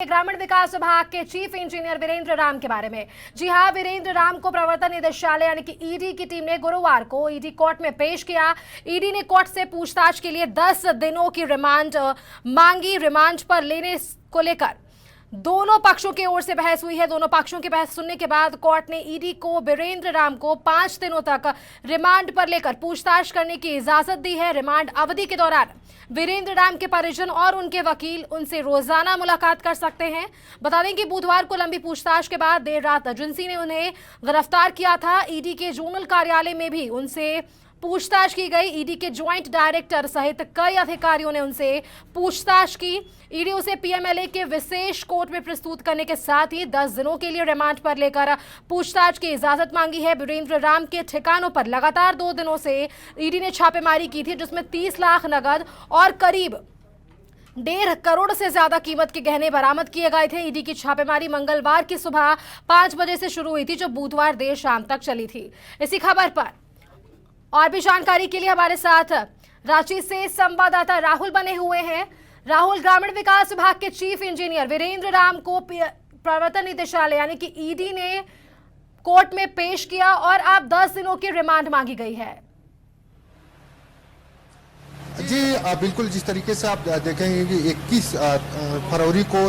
ग्रामीण विकास विभाग के चीफ इंजीनियर वीरेंद्र राम के बारे में। जी हां, वीरेंद्र राम को प्रवर्तन निदेशालय यानी कि ईडी की टीम ने गुरुवार को ईडी कोर्ट में पेश किया। ईडी ने कोर्ट से पूछताछ के लिए 10 दिनों की रिमांड मांगी। रिमांड पर लेने को लेकर दोनों पक्षों की ओर से बहस हुई है। दोनों पक्षों की बहस सुनने के बाद कोर्ट ने ईडी को वीरेंद्र राम को 5 दिनों तक रिमांड पर लेकर पूछताछ करने की इजाजत दी है। रिमांड अवधि के दौरान वीरेंद्र राम के परिजन और उनके वकील उनसे रोजाना मुलाकात कर सकते हैं। बता दें कि बुधवार को लंबी पूछताछ के बाद देर रात एजेंसी ने उन्हें गिरफ्तार किया था। ईडी के जोनल कार्यालय में भी उनसे पूछताछ की गई। ईडी के ज्वाइंट डायरेक्टर सहित कई अधिकारियों ने उनसे पूछताछ की। ईडी उसे पीएमएलए के विशेष कोर्ट में प्रस्तुत करने के साथ ही 10 दिनों के लिए रिमांड पर लेकर पूछताछ की इजाजत मांगी है। वीरेंद्र राम के ठिकानों पर लगातार 2 दिनों से ईडी ने छापेमारी की थी, जिसमें 30 लाख नगद और करीब 1.5 करोड़ से ज्यादा कीमत के गहने बरामद किए गए थे। ईडी की छापेमारी मंगलवार की सुबह 5 बजे से शुरू हुई थी, जो बुधवार देर शाम तक चली थी। इसी खबर पर और भी जानकारी के लिए हमारे साथ रांची से संवाददाता राहुल बने हुए हैं। राहुल, ग्रामीण विकास विभाग के चीफ इंजीनियर वीरेंद्र राम को प्रवर्तन निदेशालय यानी कि ईडी ने कोर्ट में पेश किया और अब 10 दिनों की रिमांड मांगी गई है। जी बिल्कुल, जिस तरीके से आप देखेंगे कि 21 फरवरी को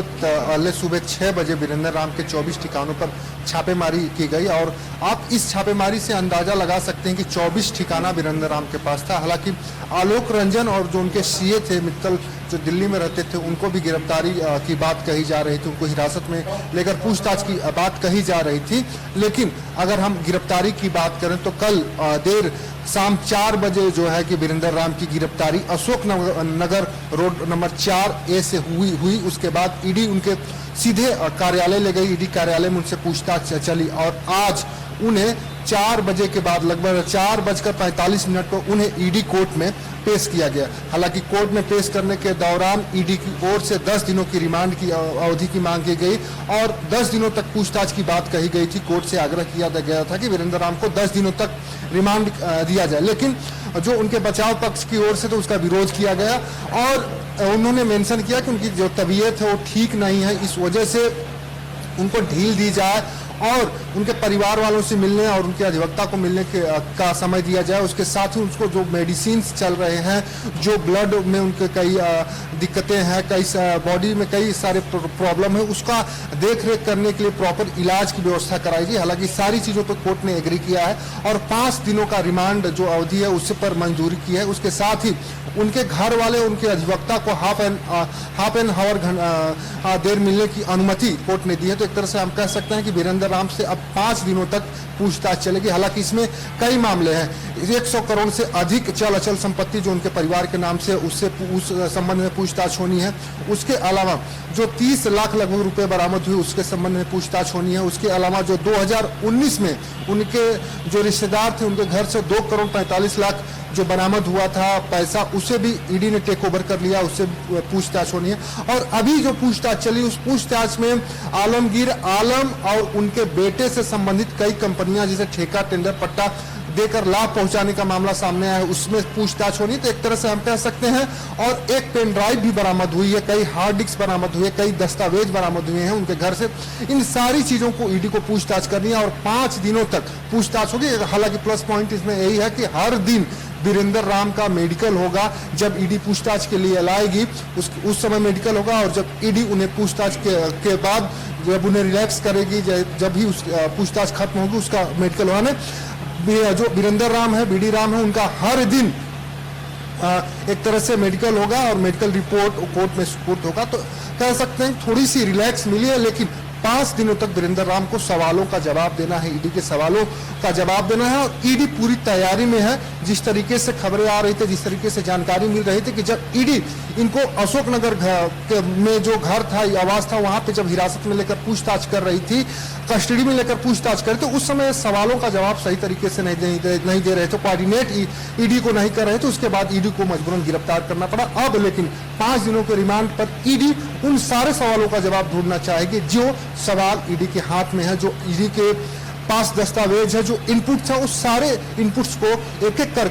सुबह 6 बजे वीरेंद्र राम के 24 ठिकानों पर छापेमारी की गई और आप इस छापेमारी से अंदाजा लगा सकते हैं कि 24 ठिकाना वीरेंद्र राम के पास था। हालांकि आलोक रंजन और जो उनके सीए थे मित्तल, जो दिल्ली में रहते थे, उनको भी गिरफ्तारी की बात कही जा रही थी, उनको हिरासत में लेकर पूछताछ की बात कही जा रही थी। लेकिन अगर हम गिरफ्तारी की बात करें तो कल देर शाम 4 बजे जो है कि वीरेंद्र राम की गिरफ्तारी Ashok Nagar road number 4A से हुई। उसके बाद ईडी उनके सीधे कार्यालय ले गई। ईडी कार्यालय में उनसे पूछताछ चली और आज उन्हें 4 बजे के बाद लगभग 4:45 पर उन्हें ईडी कोर्ट में पेश किया गया। हालांकि कोर्ट में पेश करने के दौरान ईडी की ओर से 10 दिनों की रिमांड की अवधि की मांग की गई और 10 दिनों तक पूछताछ की बात कही गई थी। कोर्ट से आग्रह किया गया था कि वीरेंद्र राम को 10 दिनों तक रिमांड दिया जाए, लेकिन जो उनके बचाव पक्ष की ओर से तो उसका विरोध किया गया और उन्होंने मेंशन किया कि उनकी जो तबीयत है वो ठीक नहीं है, इस वजह से उनको ढील दी जाए और उनके परिवार वालों से मिलने और उनके अधिवक्ता को मिलने का समय दिया जाए। उसके साथ ही उसको जो मेडिसिन चल रहे हैं, जो ब्लड में उनके कई दिक्कतें हैं, कई बॉडी में कई सारे प्रॉब्लम है, उसका देख रेख करने के लिए प्रॉपर इलाज की व्यवस्था कराई गई। हालांकि सारी चीज़ों पर कोर्ट ने एग्री किया है और 5 दिनों का रिमांड जो अवधि है उससे पर मंजूरी की है। उसके साथ ही उनके घर वाले उनके अधिवक्ता को हाफ एन आवर देर मिलने की अनुमति कोर्ट ने दी है। तो एक तरह से हम कह सकते हैं कि वीरेंद्र राम से अब 5 दिनों तक पूछताछ चलेगी। हालांकि इसमें कई मामले हैं। 100 करोड़ से अधिक चल अचल संपत्ति जो उनके परिवार के नाम से उस संबंध में पूछताछ होनी है। उसके अलावा जो 30 लाख लगभग रुपए बरामद हुए उसके संबंध में पूछताछ होनी है। उसके अलावा जो 2019 में उनके जो रिश्तेदार थे उनके घर से 2 करोड़ 45 लाख जो बरामद हुआ था पैसा, उसे भी ईडी ने टेक ओवर कर लिया, उससे पूछताछ होनी है। और अभी जो पूछताछ चली उस पूछताछ में आलमगीर आलम और उनके बेटे से संबंधित कई कंपनियां जिसे ठेका टेंडर पट्टा देकर लाभ पहुंचाने का मामला सामने आया है, उसमें पूछताछ होनी। तो एक तरह से हम कह सकते हैं। और एक पेन ड्राइव भी बरामद हुई है, कई हार्ड डिस्क बरामद हुए, कई दस्तावेज बरामद हुए हैं उनके घर से। इन सारी चीजों को ईडी को पूछताछ करनी है और 5 दिनों तक पूछताछ होगी। हालांकि प्लस पॉइंट इसमें यही है कि हर दिन वीरेंद्र राम का मेडिकल होगा। जब ईडी पूछताछ के लिए लाएगी उस समय मेडिकल होगा और जब ईडी उन्हें पूछताछ के बाद जब उन्हें रिलैक्स करेगी, जब भी उस पूछताछ खत्म होगी, उसका मेडिकल होने जो वीरेंद्र राम है, बीडी राम है, उनका हर दिन एक तरह से मेडिकल होगा और मेडिकल रिपोर्ट कोर्ट में सुपुर्द होगा। तो कह सकते हैं थोड़ी सी रिलैक्स मिली है, लेकिन 5 दिनों तक वीरेंद्र राम को सवालों का जवाब देना है, ईडी के सवालों का जवाब देना है। और ईडी पूरी तैयारी में है। जिस तरीके से खबरें आ रही थी, जिस तरीके से जानकारी मिल रही थी कि जब ईडी इनको अशोकनगर में जो घर था, आवास था, वहां पे जब हिरासत में लेकर पूछताछ कर रही थी, कस्टडी में लेकर पूछताछ कर रही थी, उस समय सवालों का जवाब सही तरीके से नहीं दे रहे थे, कोऑर्डिनेट ईडी को नहीं कर रहे थे। उसके बाद ईडी को मजबूरन गिरफ्तार करना पड़ा। अब लेकिन 5 दिनों के रिमांड पर ईडी उन सारे सवालों का जवाब ढूंढना चाहेगी जो सवाल ईडी के हाथ में है, जो ईडी के पास दस्तावेज है, जो इनपुट था, उस सारे इनपुट्स को एक एक कर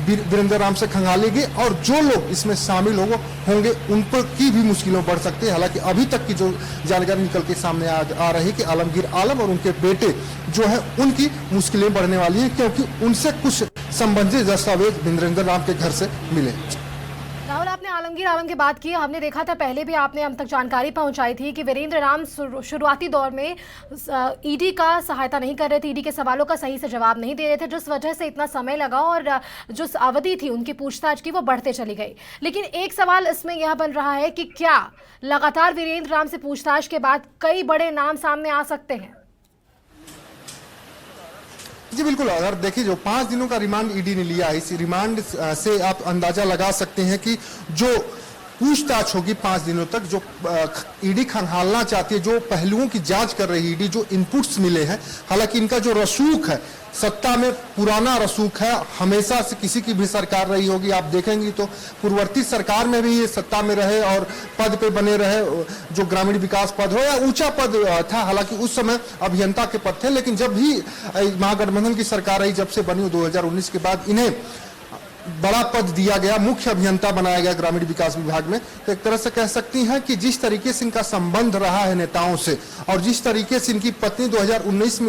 वीरेंद्र राम से खंगाली गई और जो लोग इसमें शामिल होंगे उन पर की भी मुश्किलों बढ़ सकती है। हालांकि अभी तक की जो जानकारी निकल के सामने आ रही है कि आलमगीर आलम और उनके बेटे जो है उनकी मुश्किलें बढ़ने वाली हैं, क्योंकि उनसे कुछ संबंधित दस्तावेज वीरेंद्र राम के घर से मिले। राहुल, आपने आलमगीर आलम की बात की। हमने देखा था पहले भी आपने हम तक जानकारी पहुंचाई थी कि वीरेंद्र राम शुरुआती दौर में ईडी का सहायता नहीं कर रहे थे, ईडी के सवालों का सही से जवाब नहीं दे रहे थे, जिस वजह से इतना समय लगा और जो अवधि थी उनकी पूछताछ की वो बढ़ते चली गई। लेकिन एक सवाल इसमें यह बन रहा है कि क्या लगातार वीरेंद्र राम से पूछताछ के बाद कई बड़े नाम सामने आ सकते हैं? जी बिल्कुल, अगर देखिए जो 5 दिनों का रिमांड ईडी ने लिया है, इस रिमांड से आप अंदाजा लगा सकते हैं कि जो पूछताछ होगी 5 दिनों तक, जो ईडी खंगालना चाहती है, जो पहलुओं की जांच कर रही है ईडी, जो इनपुट्स मिले हैं, हालांकि इनका जो रसूख है सत्ता में पुराना रसूख है, हमेशा से किसी की भी सरकार रही होगी, आप देखेंगे तो पूर्ववर्ती सरकार में भी ये सत्ता में रहे और पद पे बने रहे, जो ग्रामीण विकास पद हो या ऊंचा पद था, हालांकि उस समय अभियंता के पद थे। लेकिन जब भी महागठबंधन की सरकार रही, जब से बनी 2019 के बाद, इन्हें बड़ा पद दिया गया, मुख्य अभियंता बनाया गया ग्रामीण विकास विभाग में। तो एक तरह से कह सकती हैं कि जिस तरीके से इनका संबंध रहा है नेताओं से और जिस तरीके से इनकी पत्नी 2019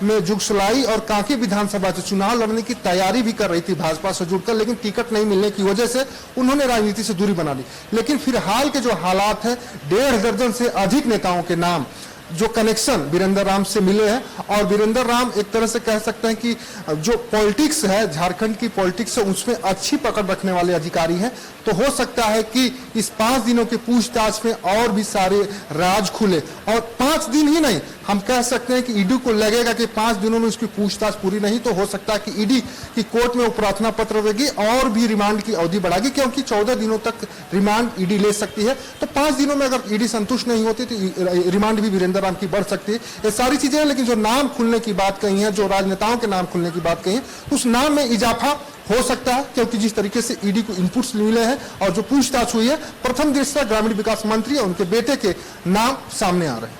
में जुगसलाई और कांके विधानसभा से चुनाव लड़ने की तैयारी भी कर रही थी भाजपा से जुड़कर, लेकिन टिकट नहीं मिलने की वजह से उन्होंने राजनीति से दूरी बना ली। लेकिन फिलहाल के जो हालात है, 1.5 दर्जन से अधिक नेताओं के नाम जो कनेक्शन वीरेंद्र राम से मिले हैं और वीरेंद्र राम एक तरह से कह सकते हैं कि जो पॉलिटिक्स है, झारखंड की पॉलिटिक्स है, उसमें अच्छी पकड़ रखने वाले अधिकारी हैं। तो हो सकता है कि इस 5 दिनों की पूछताछ में और भी सारे राज खुले, और 5 दिन ही नहीं, हम कह सकते हैं कि ईडी को लगेगा कि 5 दिनों में उसकी पूछताछ पूरी नहीं, तो हो सकता है कि ईडी की कोर्ट में वो प्रार्थना पत्र देगी और भी रिमांड की अवधि बढ़ाएगी, क्योंकि 14 दिनों तक रिमांड ईडी ले सकती है। तो 5 दिनों में अगर ईडी संतुष्ट नहीं होती तो रिमांड भी वीरेंद्र राम की बढ़ सकती है। ये सारी चीजें हैं, लेकिन जो नाम खुलने की बात कही है, जो राजनेताओं के नाम खुलने की बात कही है, उस नाम में इजाफा हो सकता है, क्योंकि जिस तरीके से ईडी को इनपुट्स मिले हैं और जो पूछताछ हुई है, प्रथम दृष्टया ग्रामीण विकास मंत्री और उनके बेटे के नाम सामने आ रहे हैं।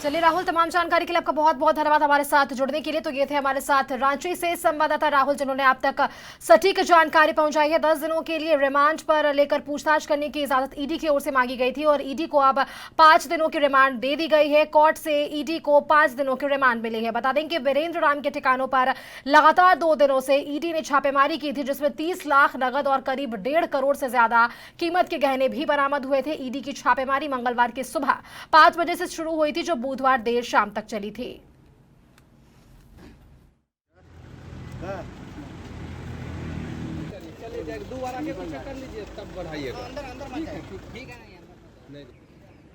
चलिए राहुल, तमाम जानकारी के लिए आपका बहुत बहुत धन्यवाद हमारे साथ जुड़ने के लिए। तो ये थे हमारे साथ रांची से संवाददाता राहुल, जिन्होंने आप तक सटीक जानकारी पहुंचाई है। 10 दिनों के लिए रिमांड पर लेकर पूछताछ करने की इजाजत ईडी की ओर से मांगी गई थी और ईडी को अब 5 दिनों की रिमांड दे दी गई है। कोर्ट से ईडी को 5 दिनों की रिमांड मिली है। बता दें कि वीरेंद्र राम के ठिकानों पर लगातार 2 दिनों से ईडी ने छापेमारी की थी, जिसमें 30 लाख नगद और करीब 1.5 करोड़ से ज्यादा कीमत के गहने भी बरामद हुए थे। ईडी की छापेमारी मंगलवार की सुबह 5 बजे से शुरू हुई थी, जो बुधवार देर शाम तक चली थी। चलिए 2 बार आके चेक कर लीजिए, तब बढ़ाइएगा। अंदर ठीक है ना?